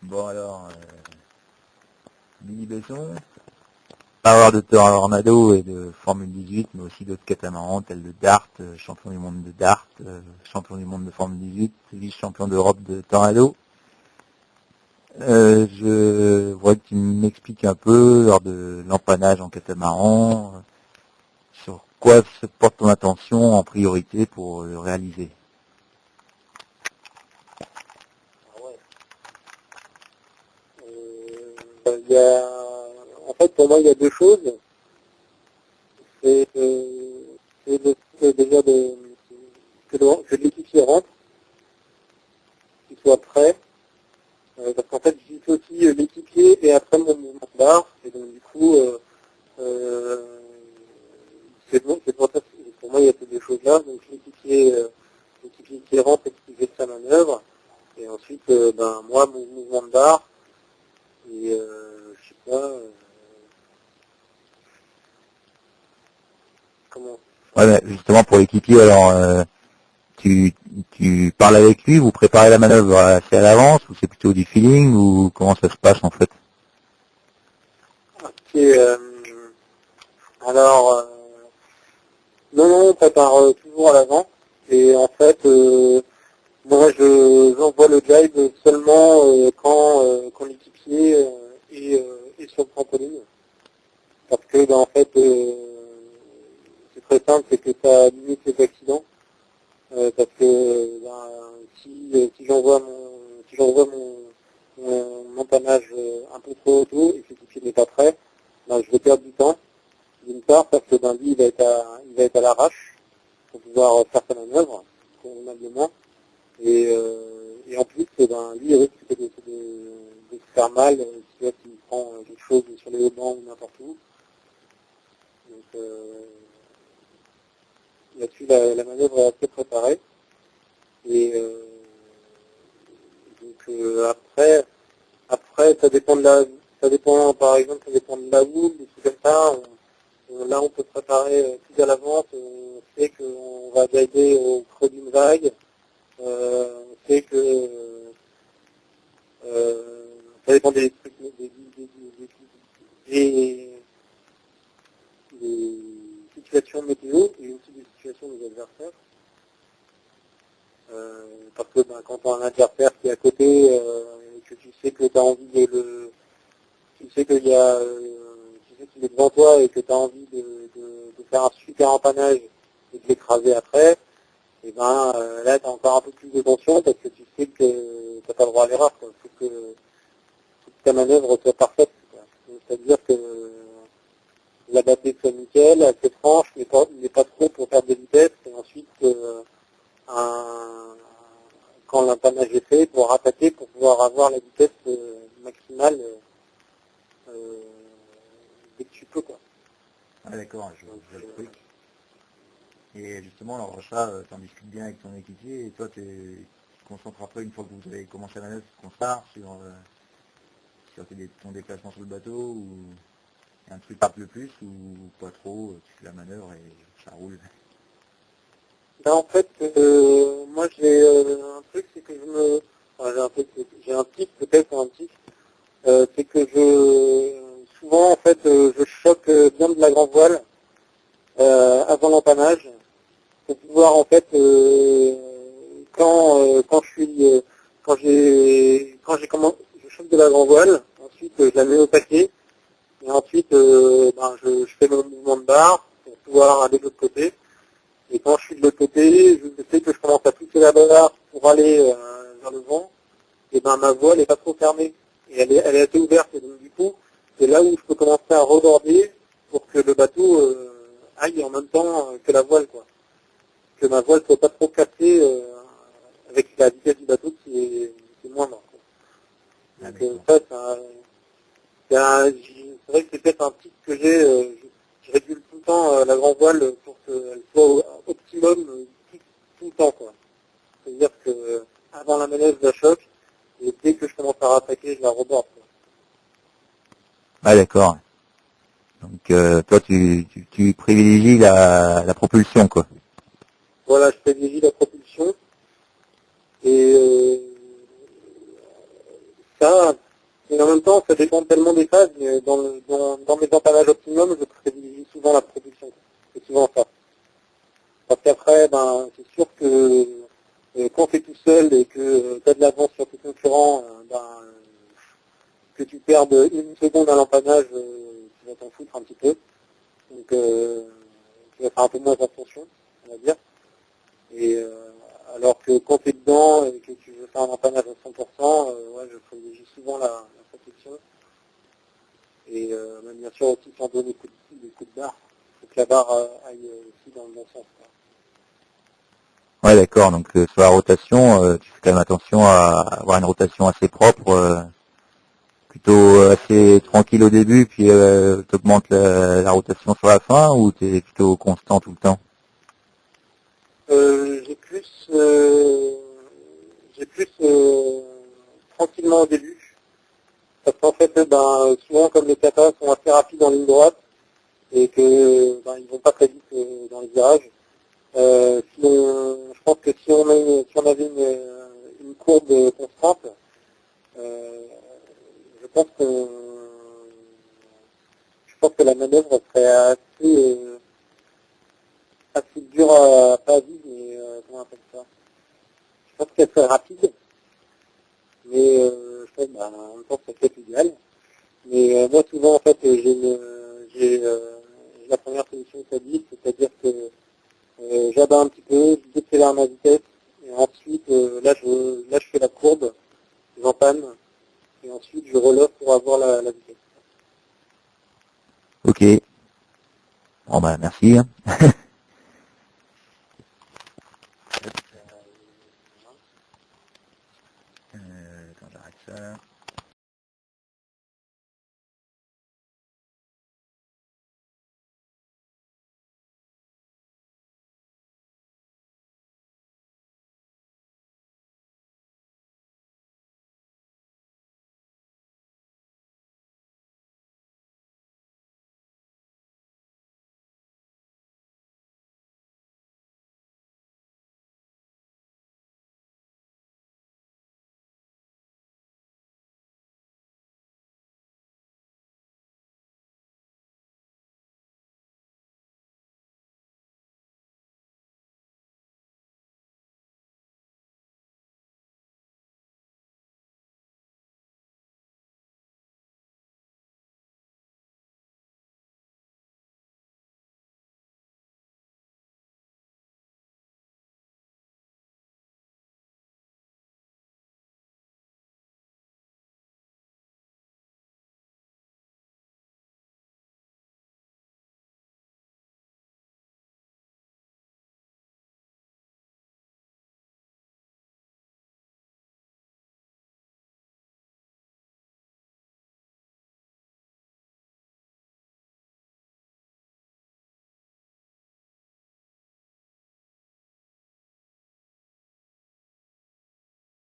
Bon alors, Billy Besson, parleur de tornado et de Formule 18, mais aussi d'autres catamarans tels le Dart, champion du monde de Dart, champion du monde de Formule 18, vice-champion d'Europe de tornado. Je voudrais que tu m'expliques un peu, lors de l'empannage en catamaran, sur quoi se porte ton attention en priorité pour le réaliser. En fait, pour moi, il y a deux choses. C'est déjà que l'équipier rentre, qu'il soit prêt. Parce qu'en fait, je dis aussi l'équipier et après mon mouvement de barre. Et donc, du coup, c'est bon, c'est pour ça que pour moi, il y a ces deux choses-là. Donc, l'équipier qui rentre et qui fait sa manœuvre. Et ensuite, moi, mon mouvement de barre. Et je sais pas. Comment. Ouais, mais justement pour l'équipier, alors tu parles avec lui, vous préparez la manœuvre assez à l'avance, ou c'est plutôt du feeling, ou comment ça se passe en fait? Okay, alors, non, on prépare toujours à l'avance. Et en fait, moi, j'envoie le jibe seulement quand l'équipier est sur le trampoline. Parce que, en fait, c'est très simple, c'est que ça limite les accidents. Parce que si j'envoie mon empannage un peu trop tôt et que l'équipier n'est pas prêt, je vais perdre du temps. D'une part, parce que lui, il va être à l'arrache pour pouvoir faire sa manœuvre convenablement. Et en plus, lui, il risque de se faire mal s'il prend quelque chose sur les haubans ou n'importe où. Donc, là-dessus, la manœuvre est assez préparée. Et donc, après, ça dépend par exemple, ça dépend de la houle, des trucs comme ça. Là, on peut se préparer plus à l'avance. On sait qu'on va guider au creux d'une vague. On sait que ça dépend des trucs, des situations météo et aussi des situations des adversaires. Parce que quand tu as un adversaire qui est à côté, que tu sais que tu as envie tu sais qu'il y a, tu sais qu'il est devant toi et que tu as envie de faire un super empannage et de l'écraser après, et là tu as encore un peu plus de tension parce que tu sais que tu n'as pas le droit à l'erreur. Il faut que ta manœuvre soit parfaite. C'est-à-dire que la battue soit nickel, assez franche, mais pas trop pour perdre de vitesse, et ensuite quand l'empannage est fait, pour rattaquer, pour pouvoir avoir la vitesse maximale dès que tu peux, quoi. Ah d'accord, je vois le truc. Et justement, alors ça, tu en discutes bien avec ton équipier, et toi tu te concentres après, une fois que vous avez commencé la manœuvre, tu te concentres sur ton déplacement sur le bateau, ou un truc tape le plus, ou pas trop, tu fais la manœuvre et ça roule. En fait, moi j'ai un truc, c'est que j'ai un tic, peut-être un tic, c'est que souvent en fait, je choque bien de la grand voile avant l'empannage, pour pouvoir en fait, je choque de la grand voile, ensuite je la mets au paquet, et ensuite je fais mon mouvement de barre pour pouvoir aller de l'autre côté. Et quand je suis de l'autre côté, je sais que je commence à pousser la barre pour aller vers le vent, et ma voile n'est pas trop fermée. Et elle est assez ouverte. Et donc du coup, c'est là où je peux commencer à reborder pour que le bateau aille en même temps que la voile, quoi. Que ma voile ne soit pas trop cassée avec la vitesse du bateau qui est moindre, quoi. Donc c'est vrai que c'est peut-être un tic que j'ai. Je régule tout le temps la grand voile pour qu'elle soit au optimum tout le temps, quoi. C'est-à-dire que avant la manœuvre, je la choque, et dès que je commence à rattaquer, je la reborde, quoi. Ah d'accord. Donc toi tu privilégies la propulsion, quoi. Voilà, je privilégie la propulsion, et ça, et en même temps, ça dépend tellement des phases, mais dans mes emballages optimum, je privilégie souvent la production. C'est souvent ça. Parce qu'après, ben, c'est sûr que quand tu es tout seul et que tu as de l'avance sur tes concurrents, que tu perdes une seconde à l'empannage, tu vas t'en foutre un petit peu. Donc, tu vas faire un peu moins attention, on va dire. Et alors que quand tu es dedans et que tu veux faire un empannage à 100%, ouais, je privilégie souvent la protection. Et même bien sûr aussi sans donner des coups de barre. Il faut que la barre aille aussi dans le bon sens. Quoi. Ouais, d'accord. Donc sur la rotation, tu fais quand même attention à avoir une rotation assez propre, plutôt assez tranquille au début, puis tu augmentes la rotation sur la fin, ou tu es plutôt constant tout le temps? J'ai plus tranquillement au début. Parce qu'en fait, ben, souvent comme les katas sont assez rapides en ligne droite et que ben, ils vont pas très vite dans les virages, je pense que si on avait une courbe constante, je pense que la manœuvre serait assez dure à pas vivre, mais comment on appelle ça. Je pense qu'elle serait rapide, mais je pense en même temps que ça peut être idéal. Mais moi souvent en fait j'ai la première solution que tu as dit, c'est-à-dire que j'abats un petit peu, je décélère ma vitesse, et ensuite là je fais la courbe, j'empanne, et ensuite je relève pour avoir la vitesse. Ok. Bon bah merci. Hein. Attends, j'arrête ça.